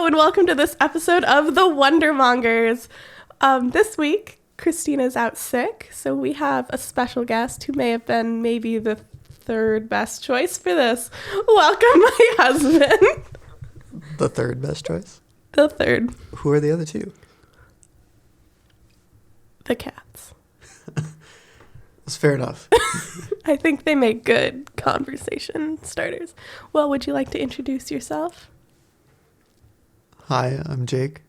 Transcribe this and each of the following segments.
Hello and welcome to this episode of the Mongers. This week, Christina's out sick, so we have a special guest who may have been maybe the third best choice for this. Welcome, my husband. The third best choice? The third. Who are the other two? The cats. That's fair enough. I think they make good conversation starters. Well, would you like to introduce yourself? Hi, I'm Jake.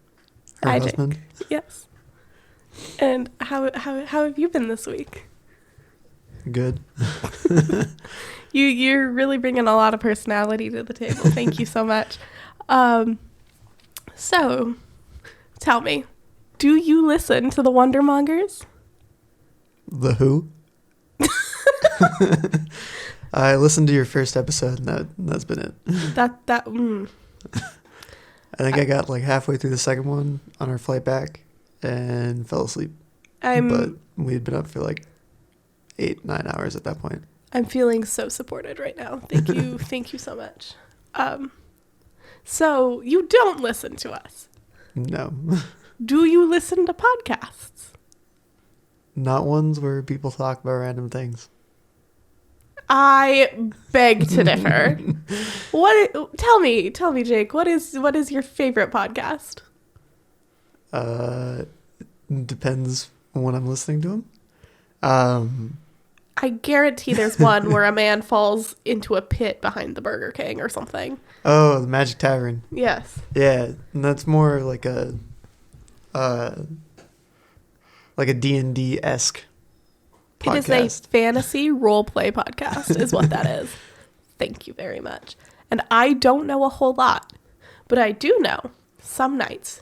Her Hi, husband. Jake. Yes. And how have you been this week? Good. You're really bringing a lot of personality to the table. Thank you so much. So, tell me, do you listen to the Mongers? The who? I listened to your first episode, and that's been it. I think I got like halfway through the second one on our flight back and fell asleep. But we had been up for like 8-9 hours at that point. I'm feeling so supported right now. Thank you. Thank you so much. So you don't listen to us? No. Do you listen to podcasts? Not ones where people talk about random things. I beg to differ. Tell me, Jake, what is your favorite podcast? Depends when I'm listening to them. I guarantee there's one where a man falls into a pit behind the Burger King or something. Oh, the Magic Tavern. Yes. Yeah, and that's more like a D&D-esque podcast. It is a fantasy role-play podcast is what that is. Thank you very much. And I don't know a whole lot, but I do know some nights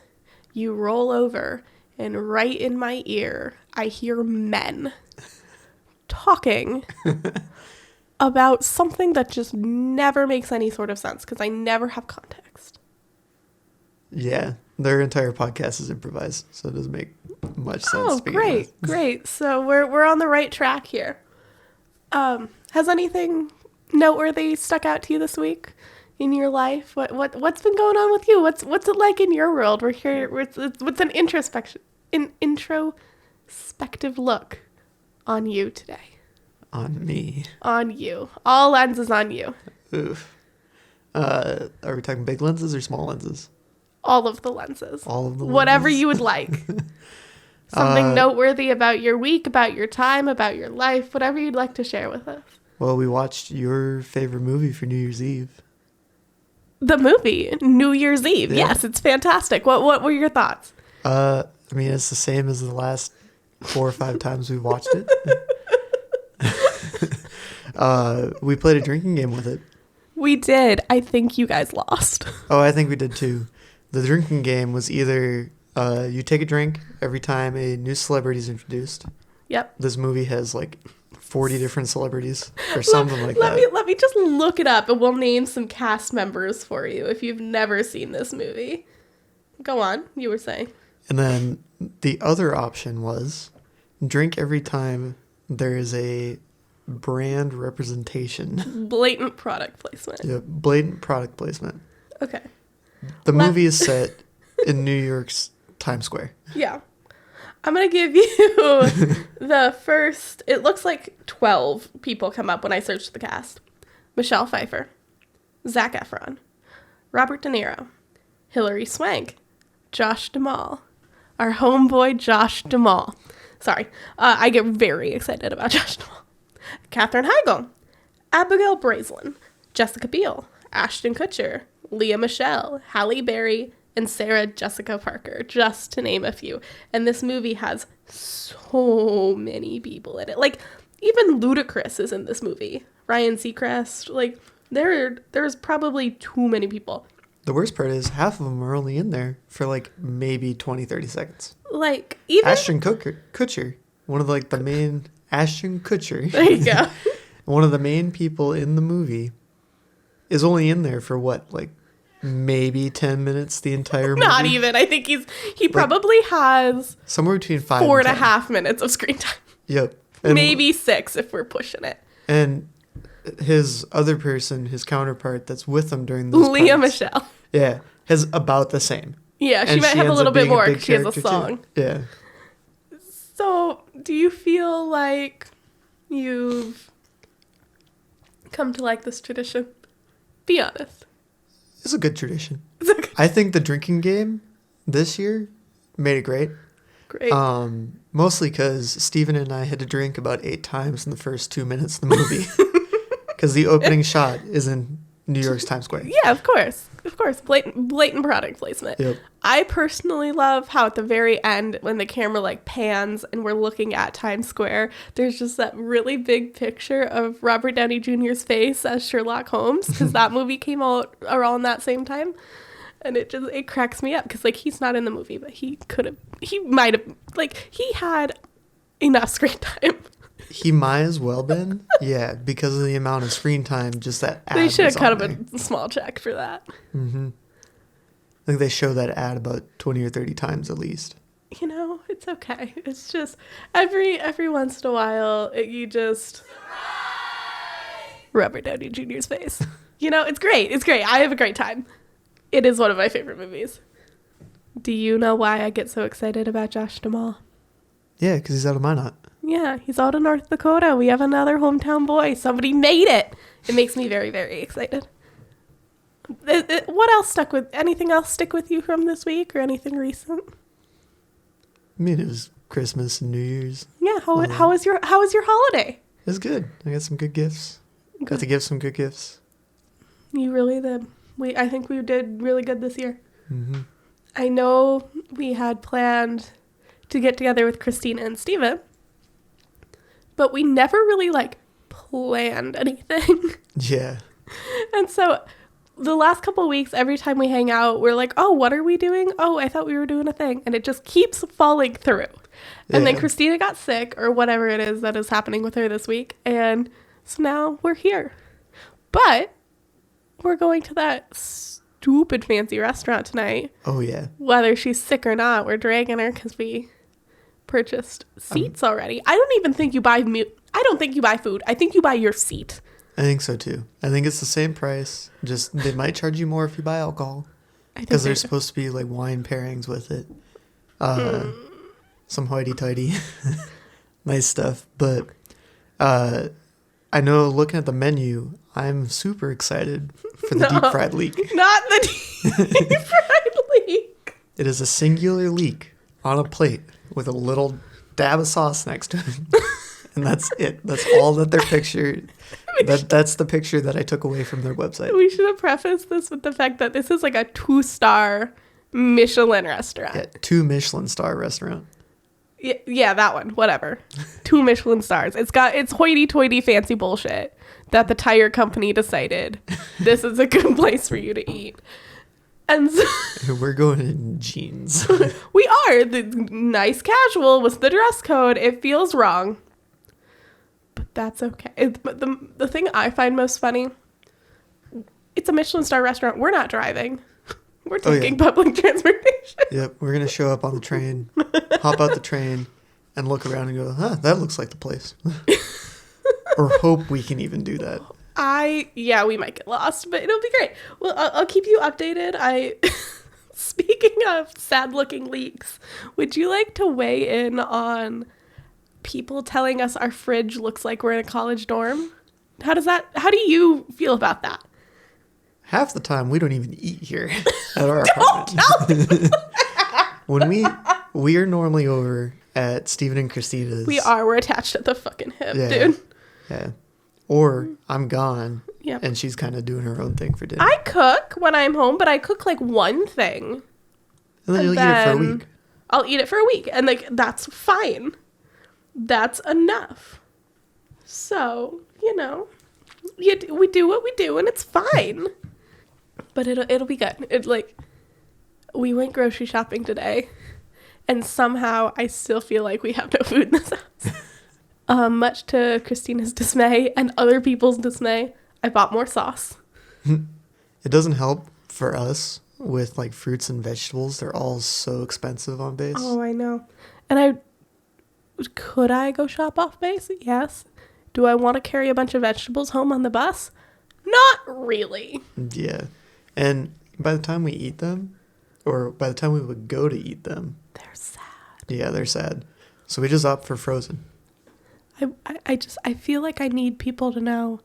you roll over and right in my ear, I hear men talking about something that just never makes any sort of sense because I never have context. Yeah, their entire podcast is improvised, so it doesn't make much sense. Oh, great. So we're on the right track here. Has anything noteworthy stuck out to you this week in your life? What's been going on with you? What's it like in your world? We're here. What's an introspective look on you today? On me. On you. All lenses on you. Oof. Are we talking big lenses or small lenses? All of the lenses. All of the lenses. Whatever you would like. Something noteworthy about your week, about your time, about your life, whatever you'd like to share with us. Well, we watched your favorite movie for New Year's Eve. The movie, New Year's Eve. Yeah. Yes, it's fantastic. What were your thoughts? I mean, it's the same as the last 4 or 5 times we watched it. We played a drinking game with it. We did. I think you guys lost. Oh, I think we did too. The drinking game was either you take a drink every time a new celebrity is introduced. Yep. This movie has like 40 different celebrities or something like that. Let me just look it up and we'll name some cast members for you if you've never seen this movie. Go on, you were saying. And then the other option was drink every time there is a brand representation. Blatant product placement. Yeah, blatant product placement. Okay. The movie is set in New York's Times Square. Yeah. I'm going to give you the first, it looks like 12 people come up when I searched the cast. Michelle Pfeiffer, Zac Efron, Robert De Niro, Hilary Swank, Josh Duhamel, our homeboy Josh Duhamel. Sorry, I get very excited about Josh Duhamel. Katherine Heigl, Abigail Breslin, Jessica Biel, Ashton Kutcher, Leah Michele, Halle Berry, and Sarah Jessica Parker, just to name a few. And this movie has so many people in it. Like, even Ludacris is in this movie. Ryan Seacrest. Like, there's probably too many people. The worst part is half of them are only in there for, like, maybe 20, 30 seconds. Like, even... Ashton Kutcher. One of, like, the main... Ashton Kutcher. There you go. One of the main people in the movie is only in there for what, like, maybe 10 minutes the entire movie? Not even. I think he probably has somewhere between 5 4 and 10. 4.5 minutes of screen time. Yep. And maybe 6 if we're pushing it. And his other person, his counterpart that's with him during those Leah parts, Michele. Yeah. has about the same. Yeah, she And might she have a ends little up bit being a more big because she has a character, too. song. Yeah. So, do you feel like you've come to like this tradition? Be honest. It's a good tradition. I think the drinking game this year made it great. Great. Mostly because Steven and I had to drink about 8 times in the first 2 minutes of the movie. Because the opening shot is in New York's Times Square. Yeah, of course. Of course. Blatant product placement. Yep. I personally love how at the very end, when the camera like pans and we're looking at Times Square, there's just that really big picture of Robert Downey Jr.'s face as Sherlock Holmes, because that movie came out around that same time. And it cracks me up because like he's not in the movie, but he might have, like, he had enough screen time. He might as well been. Yeah, because of the amount of screen time, just that ad. They should have cut there. him a small check for that. Mm-hmm. I think they show that ad about 20 or 30 times at least. You know, it's okay. It's just every once in a while, you just Robert Downey Jr.'s face. You know, it's great. It's great. I have a great time. It is one of my favorite movies. Do you know why I get so excited about Josh Duhamel? Yeah, because he's out of Minot. Yeah, he's out of North Dakota. We have another hometown boy. Somebody made it. It makes me very, very excited. What else anything else stick with you from this week or anything recent? I mean, it was Christmas and New Year's. Yeah, how was your holiday? It was good. I got some good gifts. Got to give some good gifts. You really did. I think we did really good this year. Mm-hmm. I know we had planned to get together with Christina and Steven, but we never really like planned anything. Yeah. And so the last couple of weeks, every time we hang out, we're like, oh, what are we doing? Oh, I thought we were doing a thing. And it just keeps falling through. And then Christina got sick or whatever it is that is happening with her this week. And so now we're here. But we're going to that stupid fancy restaurant tonight. Oh, yeah. Whether she's sick or not, we're dragging her because we purchased seats already. I don't think you buy food. I think you buy your seat. I think so, too. I think it's the same price. Just they might charge you more if you buy alcohol. Because there's supposed to be, like, wine pairings with it. Some hoity-toity. Nice stuff. But I know looking at the menu, I'm super excited for the deep fried leek. Not the deep fried leek. It is a singular leek on a plate with a little dab of sauce next to it. And that's it. That's all that they're pictured. That's the picture that I took away from their website. We should have prefaced this with the fact that this is like a 2-star Michelin restaurant. Yeah, 2 Michelin star restaurant. Yeah, that one. Whatever. 2 Michelin stars. It's hoity-toity fancy bullshit that the tire company decided this is a good place for you to eat. And so we're going in jeans. We are. The nice casual with the dress code. It feels wrong. But that's okay. But the thing I find most funny, it's a Michelin star restaurant. We're not driving. We're taking public transportation. Yep, we're going to show up on the train, hop out the train, and look around and go, that looks like the place. Or hope we can even do that. We might get lost, but it'll be great. Well, I'll keep you updated. Speaking of sad-looking leaks, would you like to weigh in on people telling us our fridge looks like we're in a college dorm? How do you feel about that? Half the time, we don't even eat here at our apartment. When we are normally over at Steven and Christina's. We're attached at the fucking hip, dude. Yeah. Or I'm gone. Yeah. And she's kind of doing her own thing for dinner. I cook when I'm home, but I cook like one thing. And then you'll eat it for a week. I'll eat it for a week. And like, that's fine. That's enough. So, we do what we do and it's fine. But it'll be good. We went grocery shopping today and somehow I still feel like we have no food in this house. Much to Christina's dismay and other people's dismay, I bought more sauce. It doesn't help for us with like fruits and vegetables. They're all so expensive on base. Oh, I know. And could I go shop off base? Yes. Do I want to carry a bunch of vegetables home on the bus? Not really. Yeah. And by the time we eat them, or by the time we would go to eat them, They're sad. yeah, they're sad. So we just opt for frozen. I feel like I need people to know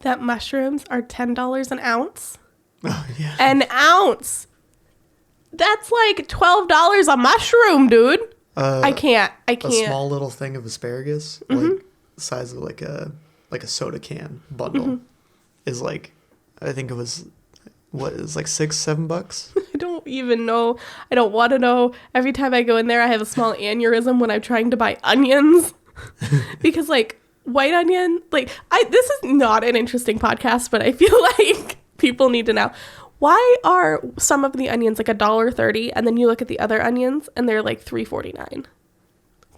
that mushrooms are $10 an ounce. Oh, yeah. An ounce! That's like $12 a mushroom, dude. I can't. A small little thing of asparagus, like the size of like a soda can bundle, is like, I think it was, what is like $6-7? I don't even know. I don't want to know. Every time I go in there, I have a small aneurysm when I'm trying to buy onions. Because like white onion, like this is not an interesting podcast, but I feel like people need to know. Why are some of the onions like $1.30 and then you look at the other onions and they're like $3.49?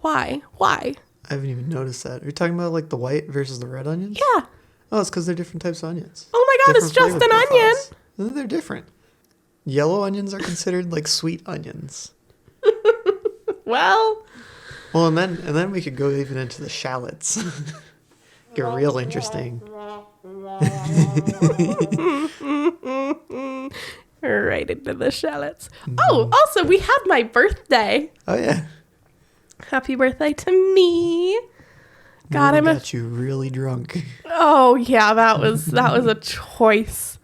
Why? I haven't even noticed that. Are you talking about like the white versus the red onions? Yeah. Oh, it's because they're different types of onions. Oh my God, it's just an onion. No, they're different. Yellow onions are considered like sweet onions. Well, and then we could go even into the shallots. Get real interesting. Right into the shallots. Oh, also, we had my birthday. Oh, yeah. Happy birthday to me. God, I got you really drunk. Oh, yeah, that was a choice.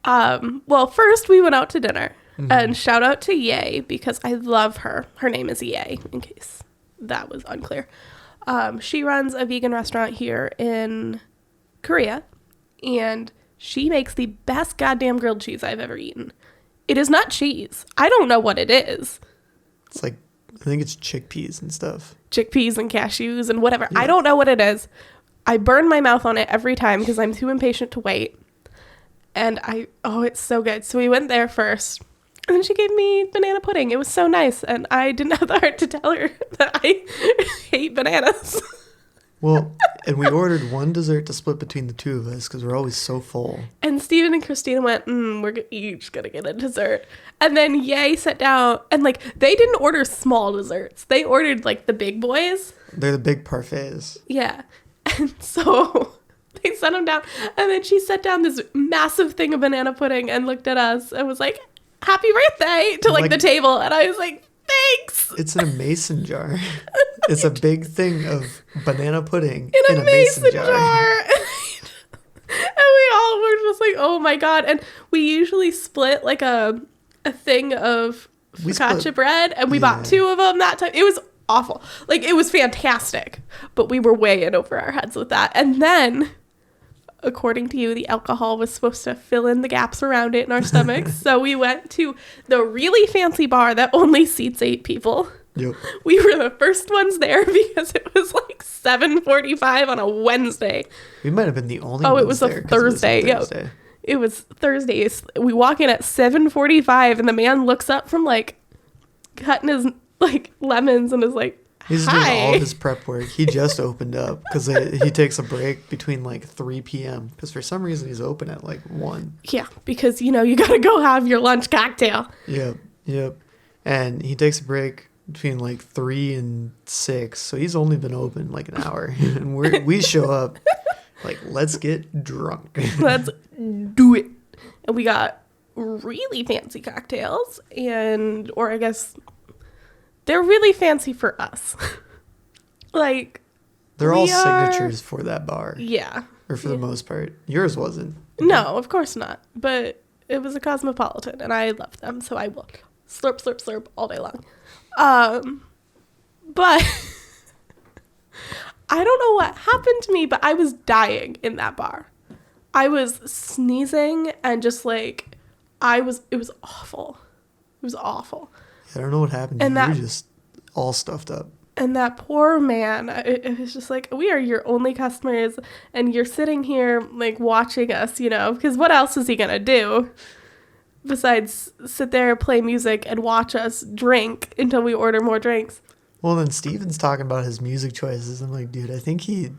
Well, first we went out to dinner. And shout out to Ye, because I love her. Her name is Ye, in case that was unclear. She runs a vegan restaurant here in Korea, and she makes the best goddamn grilled cheese I've ever eaten. It is not cheese. I don't know what it is. It's like, I think it's chickpeas and stuff. Chickpeas and cashews and whatever. Yeah. I don't know what it is. I burn my mouth on it every time because I'm too impatient to wait. And it's so good. So we went there first. And then she gave me banana pudding. It was so nice. And I didn't have the heart to tell her that I hate bananas. Well, and we ordered one dessert to split between the two of us because we're always so full. And Steven and Christina went, we're each going to get a dessert. And then Ye sat down. And, like, they didn't order small desserts. They ordered, like, the big boys. They're the big parfaits. Yeah. And so they set them down. And then she set down this massive thing of banana pudding and looked at us and was like, happy birthday to like the table. And I was like, thanks. It's in a mason jar. It's a big thing of banana pudding in a mason jar. And we all were just like, oh my God. And we usually split like a thing of focaccia bread, and we bought 2 of them that time. It was awful. Like, it was fantastic, but we were way in over our heads with that. And then, according to you, the alcohol was supposed to fill in the gaps around it in our stomachs. So we went to the really fancy bar that only seats 8 people. Yep. We were the first ones there because it was like 7:45 on a Wednesday. We might have been the only ones. Oh, it was a Thursday. Yeah. It was Thursday. We walk in at 7:45 and the man looks up from like cutting his like lemons and is like, he's doing all of his prep work. He just opened up because he takes a break between like 3 p.m. because for some reason he's open at like 1. Yeah, because, you know, you got to go have your lunch cocktail. Yep. And he takes a break between like 3 and 6. So he's only been open like an hour. And we show up like, let's get drunk. Let's do it. And we got really fancy cocktails or I guess they're really fancy for us. Like, they're all signatures for that bar. Yeah. Or for the most part. Yours wasn't. No, of course not. But it was a Cosmopolitan, and I love them, so I will slurp, slurp, slurp all day long. But I don't know what happened to me, but I was dying in that bar. I was sneezing and just like, it was awful. It was awful. I don't know what happened. You were just all stuffed up. And that poor man, it was just like, we are your only customers, and you're sitting here, like, watching us, you know, because what else is he going to do besides sit there, play music, and watch us drink until we order more drinks? Well, then Steven's talking about his music choices. I'm like, dude, I think he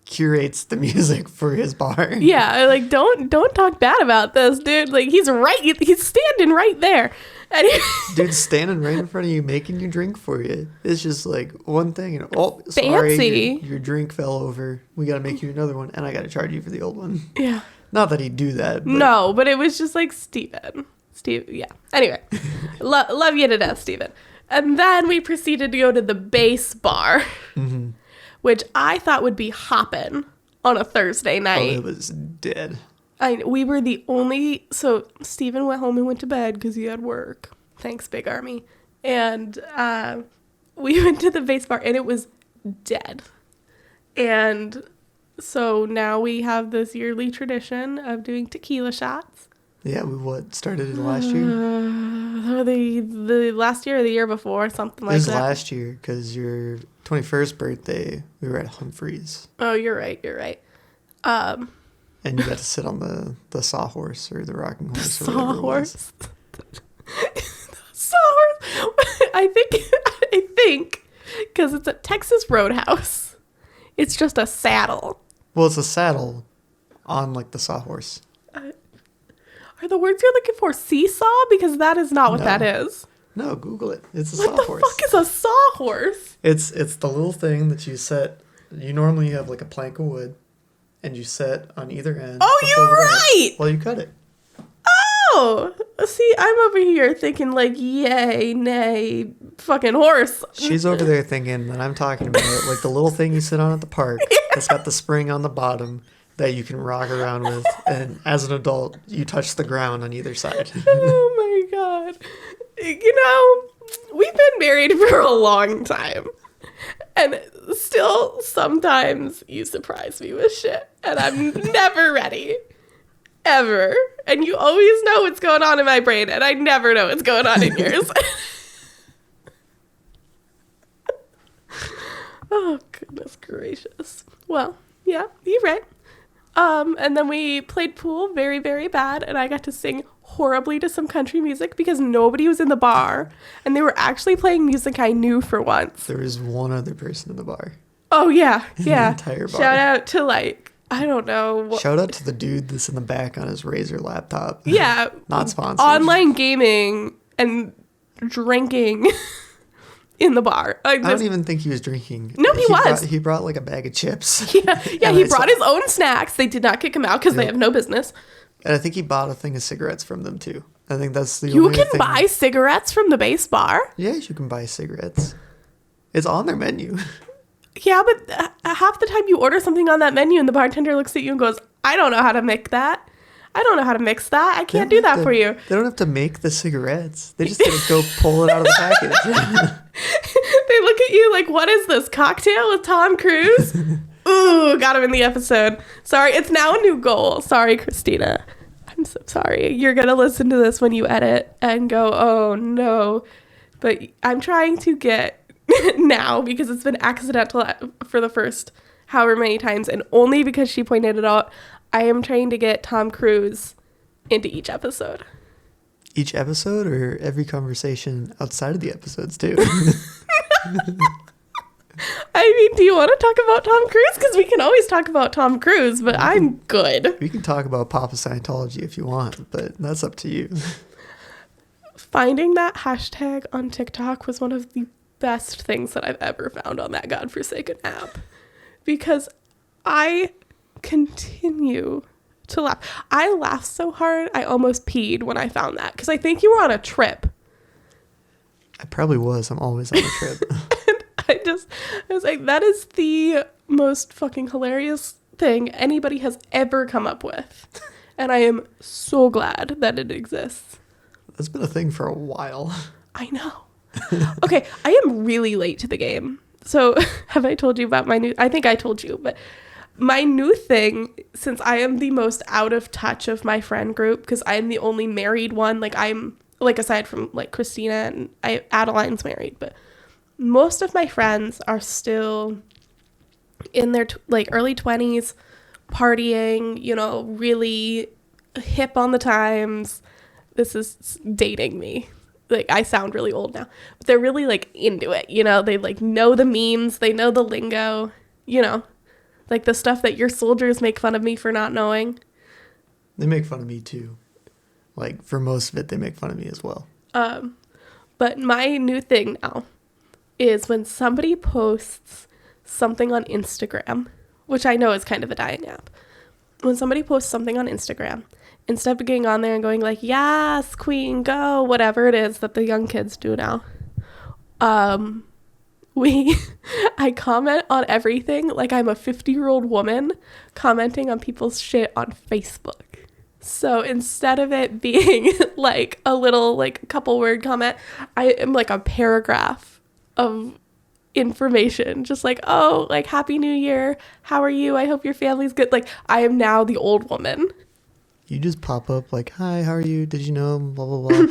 curates the music for his bar. Yeah, like, don't talk bad about this, dude. Like, he's standing right there. And dude, standing right in front of you, making your drink for you. It's just like one thing. And fancy. Sorry, your drink fell over. We got to make you another one. And I got to charge you for the old one. Yeah. Not that he'd do that. But no, but it was just like, Steven, Steve, yeah. Anyway, love you to death, Steven. And then we proceeded to go to the base bar, which I thought would be hopping on a Thursday night. Oh, it was dead. We were the only, so Steven went home and went to bed because he had work. Thanks, Big Army. And we went to the base bar and it was dead. And so now we have this yearly tradition of doing tequila shots. Yeah, we started it last year? The last year or the year before, something like that. It was last year because your 21st birthday, we were at Humphreys. Oh, you're right. And you got to sit on the sawhorse or the rocking horse. Sawhorse? Sawhorse? I think, because it's a Texas Roadhouse, it's just a saddle. Well, it's a saddle on like the sawhorse. Are the words you're looking for seesaw? Because that is not what that is. No, Google it. It's a sawhorse. What the fuck is a sawhorse? It's the little thing that you set. You normally have like a plank of wood, and you set on either end. Oh, you're right! Well, you cut it. Oh! See, I'm over here thinking like, yay, nay, fucking horse. She's over there thinking that I'm talking about like the little thing you sit on at the park that's got the spring on the bottom that you can rock around with, and as an adult, you touch the ground on either side. Oh my god. You know, we've been married for a long time, and still sometimes you surprise me with shit, and I'm never ready. Ever. And you always know what's going on in my brain, and I never know what's going on in yours. Oh, goodness gracious. Well, yeah, you're right. And then we played pool very, very bad, and I got to sing horribly to some country music because nobody was in the bar, and they were actually playing music I knew for once. There was one other person in the bar. Oh, yeah, yeah. The entire bar. Shout out to, like, I don't know. Shout out to the dude that's in the back on his Razer laptop. Yeah. Not sponsored. Online gaming and drinking in the bar. Like I don't even think he was drinking. No, he was. He brought like a bag of chips. Yeah, he brought his own snacks. They did not kick him out because they have no business. And I think he bought a thing of cigarettes from them too. I think that's the You only can thing. buy cigarettes from the base bar? Yes, you can buy cigarettes. It's on their menu. Yeah, but half the time you order something on that menu and the bartender looks at you and goes, I don't know how to make that. I don't know how to mix that. I can't do that for you. They don't have to make the cigarettes. They just gotta go pull it out of the package. They look at you like, what is this, cocktail with Tom Cruise? Ooh, got him in the episode. Sorry, it's now a new goal. Sorry, Christina. I'm so sorry. You're going to listen to this when you edit and go, oh, no. But I'm trying to get now, because it's been accidental for the first however many times, and only because she pointed it out, I am trying to get Tom Cruise into each episode. Each episode or every conversation outside of the episodes too? I mean, do you want to talk about Tom Cruise? Because we can always talk about Tom Cruise, but I'm good. We can talk about Papa Scientology if you want, but that's up to you. Finding that hashtag on TikTok was one of the best things that I've ever found on that godforsaken app. Because I continue to laugh. I laughed so hard, I almost peed when I found that. Because I think you were on a trip. I probably was. I'm always on a trip. I was like, that is the most fucking hilarious thing anybody has ever come up with. And I am so glad that it exists. That's been a thing for a while. I know. Okay, I am really late to the game. So have I told you about my new... I think I told you, but my new thing, since I am the most out of touch of my friend group, because I am the only married one, like I'm... Like aside from like Christina and Adeline's married, but most of my friends are still in their like early 20s, partying, you know, really hip on the times. This is dating me. Like I sound really old now, but they're really like into it. You know, they like know the memes, they know the lingo, you know, like the stuff that your soldiers make fun of me for not knowing. They make fun of me too. Like, for most of it, they make fun of me as well. But my new thing now is when somebody posts something on Instagram, which I know is kind of a dying app. When somebody posts something on Instagram instead of getting on there and going like, yes, queen, go, whatever it is that the young kids do now, I comment on everything like I'm a 50-year-old woman commenting on people's shit on Facebook. So instead of it being like a little like couple word comment, I am like a paragraph of information, just like, oh, like, happy new year, how are you, I hope your family's good. Like, I am now the old woman. You just pop up like, hi, how are you, did you know, blah blah blah.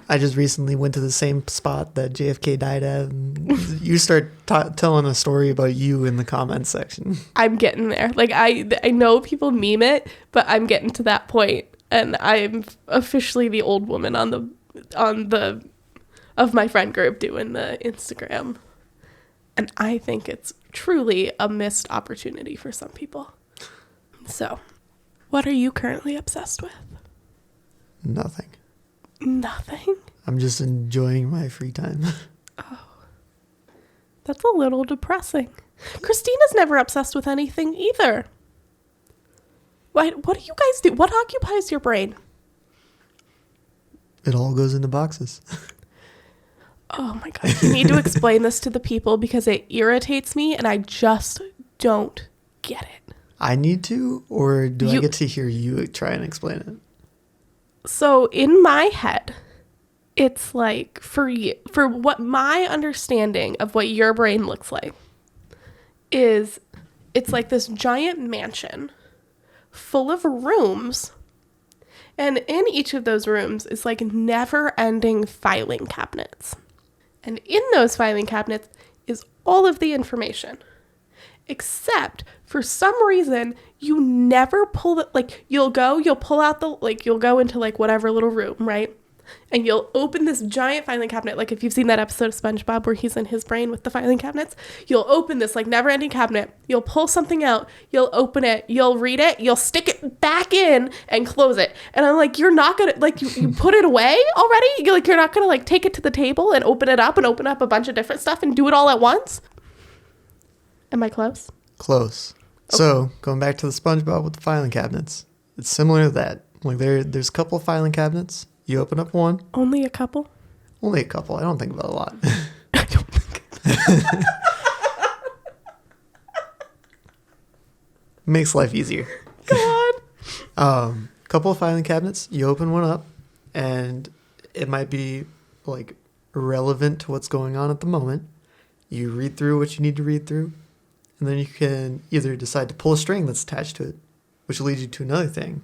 I just recently went to the same spot that JFK died at, and you start telling a story about you in the comments section. I'm getting there. Like, I know people meme it, but I'm getting to that point, and I'm officially the old woman on the of my friend group doing the Instagram. And I think it's truly a missed opportunity for some people. So, what are you currently obsessed with? Nothing. Nothing? I'm just enjoying my free time. Oh, that's a little depressing. Christina's never obsessed with anything either. What do you guys do? What occupies your brain? It all goes into boxes. Oh my God. You need to explain this to the people because it irritates me and I just don't get it. I need to, or do I get to hear you try and explain it? So in my head, it's like for what my understanding of what your brain looks like is, it's like this giant mansion full of rooms. And in each of those rooms is like never-ending filing cabinets. And in those filing cabinets is all of the information. Except for some reason, you never pull it. Like, you'll pull out you'll go into like whatever little room, right? And you'll open this giant filing cabinet. Like, if you've seen that episode of SpongeBob where he's in his brain with the filing cabinets, you'll open this like never ending cabinet. You'll pull something out. You'll open it. You'll read it. You'll stick it back in and close it. And I'm like, you're not going to, like, you put it away already? You're not going to like take it to the table and open it up and open up a bunch of different stuff and do it all at once? Am I close? Close. Okay. So, going back to the SpongeBob with the filing cabinets, it's similar to that. Like, there's a couple of filing cabinets. You open up one. Only a couple? Only a couple. I don't think about a lot. I don't think. Makes life easier. Go on. Couple of filing cabinets. You open one up, and it might be like relevant to what's going on at the moment. You read through what you need to read through, and then you can either decide to pull a string that's attached to it, which will lead you to another thing.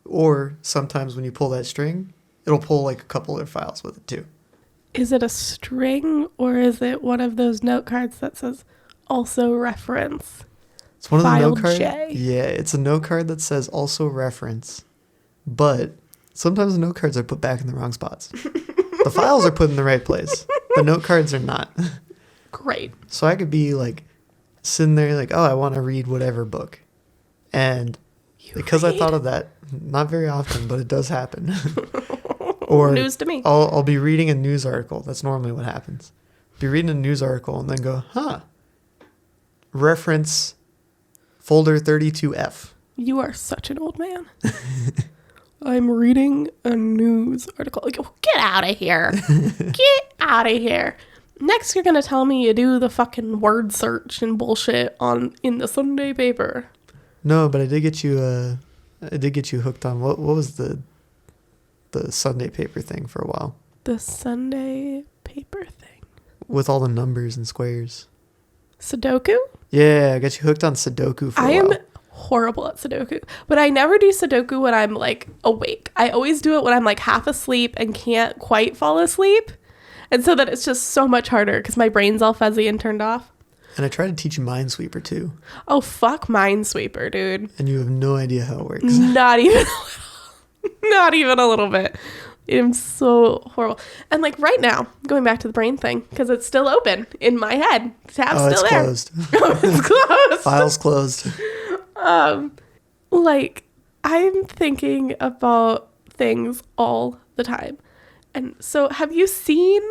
Or sometimes when you pull that string, it'll pull like a couple other files with it too. Is it a string or is it one of those note cards that says also reference? It's one of the note cards. J. Yeah, it's a note card that says also reference. But sometimes the note cards are put back in the wrong spots. The files are put in the right place. The note cards are not. Great. So I could be like sitting there like, oh, I want to read whatever book. And because I thought of that, not very often, but it does happen. Or news to me. I'll be reading a news article. That's normally what happens. Be reading a news article and then go, reference folder 32F. You are such an old man. I'm reading a news article. Get out of here. Get out of here. Next, you're going to tell me you do the fucking word search and bullshit in the Sunday paper. No, but I did get you hooked on what was the Sunday paper thing for a while. The Sunday paper thing. With all the numbers and squares. Sudoku? Yeah, I got you hooked on Sudoku for a while. I am horrible at Sudoku, but I never do Sudoku when I'm like awake. I always do it when I'm like half asleep and can't quite fall asleep. And so that it's just so much harder because my brain's all fuzzy and turned off. And I tried to teach you Minesweeper too. Oh, fuck Minesweeper, dude. And you have no idea how it works. Not even a little. Not even a little bit. I'm so horrible. And like right now, going back to the brain thing, because it's still open in my head. Tab's still there. Closed. It's closed. File's closed. Like I'm thinking about things all the time. And so have you seen,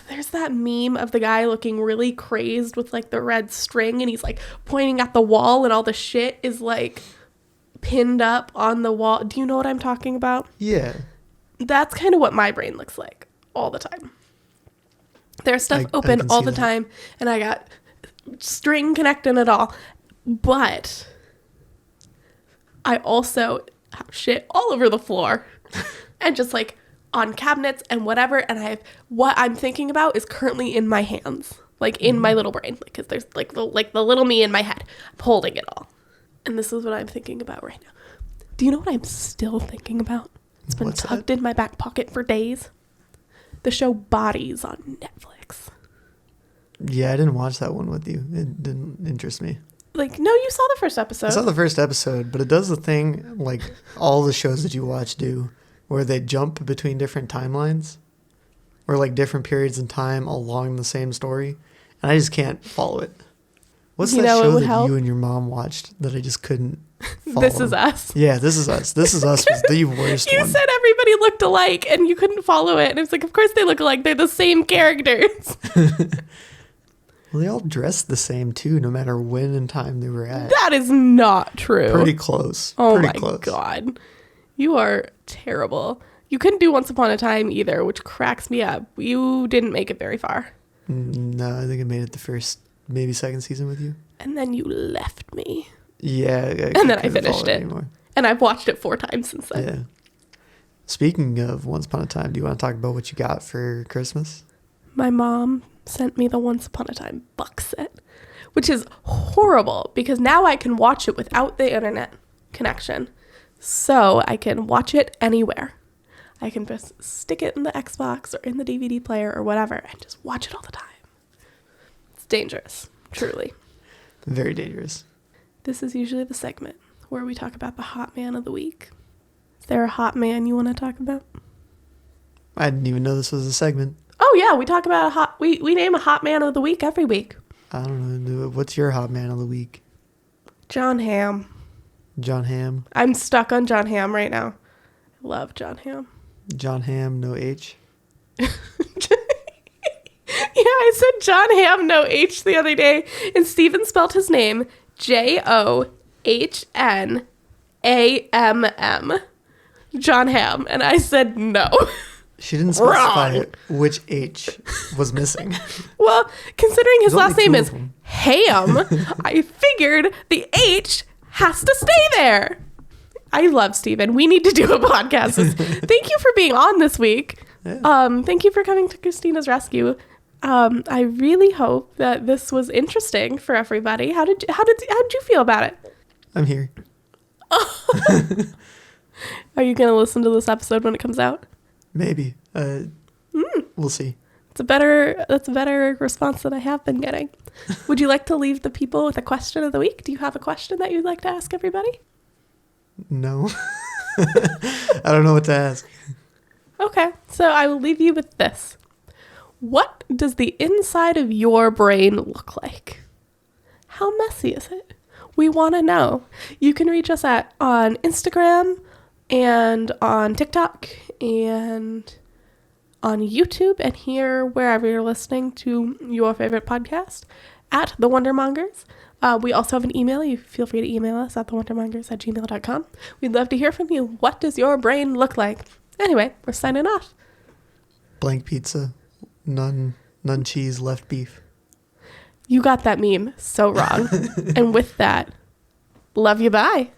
there's that meme of the guy looking really crazed with like the red string and he's like pointing at the wall and all the shit is like pinned up on the wall. Do you know what I'm talking about? Yeah. That's kind of what my brain looks like all the time. There's stuff open all the time, and I got string connecting it all. But I also have shit all over the floor and just like on cabinets and whatever. And what I'm thinking about is currently in my hands, like in my little brain, because there's like the little me in my head. I'm holding it all. And this is what I'm thinking about right now. Do you know what I'm still thinking about? It's been tucked in my back pocket for days. The show Bodies on Netflix. Yeah, I didn't watch that one with you. It didn't interest me. Like, no, you saw the first episode. I saw the first episode, but it does the thing like all the shows that you watch do, where they jump between different timelines or like different periods in time along the same story. And I just can't follow it. What's that show that you and your mom watched that I just couldn't follow? This Is Us. Yeah, This Is Us. This Is Us was the worst You one. said everybody looked alike and you couldn't follow it. And it was like, of course they look alike. They're the same characters. Well, they all dressed the same too, no matter when in time they were at. That is not true. Pretty close. Oh Pretty my close. God. You are terrible. You couldn't do Once Upon a Time either, which cracks me up. You didn't make it very far. No, I think I made it the first, maybe second season with you. And then you left me. Yeah. And then I finished it. Anymore. And I've watched it 4 times since then. Yeah. Speaking of Once Upon a Time, do you want to talk about what you got for Christmas? My mom sent me the Once Upon a Time box set, which is horrible because now I can watch it without the internet connection. So I can watch it anywhere. I can just stick it in the Xbox or in the DVD player or whatever and just watch it all the time. It's dangerous, truly. Very dangerous. This is usually the segment where we talk about the hot man of the week. Is there a hot man you want to talk about? I didn't even know this was a segment. Oh yeah, we talk about we name a hot man of the week every week. I don't know. What's your hot man of the week? John Hamm. John Hamm. I'm stuck on John Hamm right now. I love John Hamm. John Hamm, no H. Yeah, I said John Hamm, no H the other day, and Steven spelled his name Johnamm. John Hamm, and I said no. She didn't specify which H was missing. Well, considering his last name is them. Ham, I figured the H has to stay there. I love Steven. We need to do a podcast. Thank you for being on this week. Yeah. Thank you for coming to Christina's rescue. I really hope that this was interesting for everybody. How did you feel about it? I'm here. Are you going to listen to this episode when it comes out? Maybe. We'll see. That's a better response than I have been getting. Would you like to leave the people with a question of the week? Do you have a question that you'd like to ask everybody? No. I don't know what to ask. Okay, so I will leave you with this. What does the inside of your brain look like? How messy is it? We want to know. You can reach us on Instagram and on TikTok and on YouTube and here wherever you're listening to your favorite podcast at The Wonder Mongers. We also have an email. You feel free to email us at thewondermongers@gmail.com. We'd love to hear from you. What does your brain look like? Anyway, we're signing off. Blank pizza, none cheese, left beef. You got that meme so wrong. And with that, love you, bye.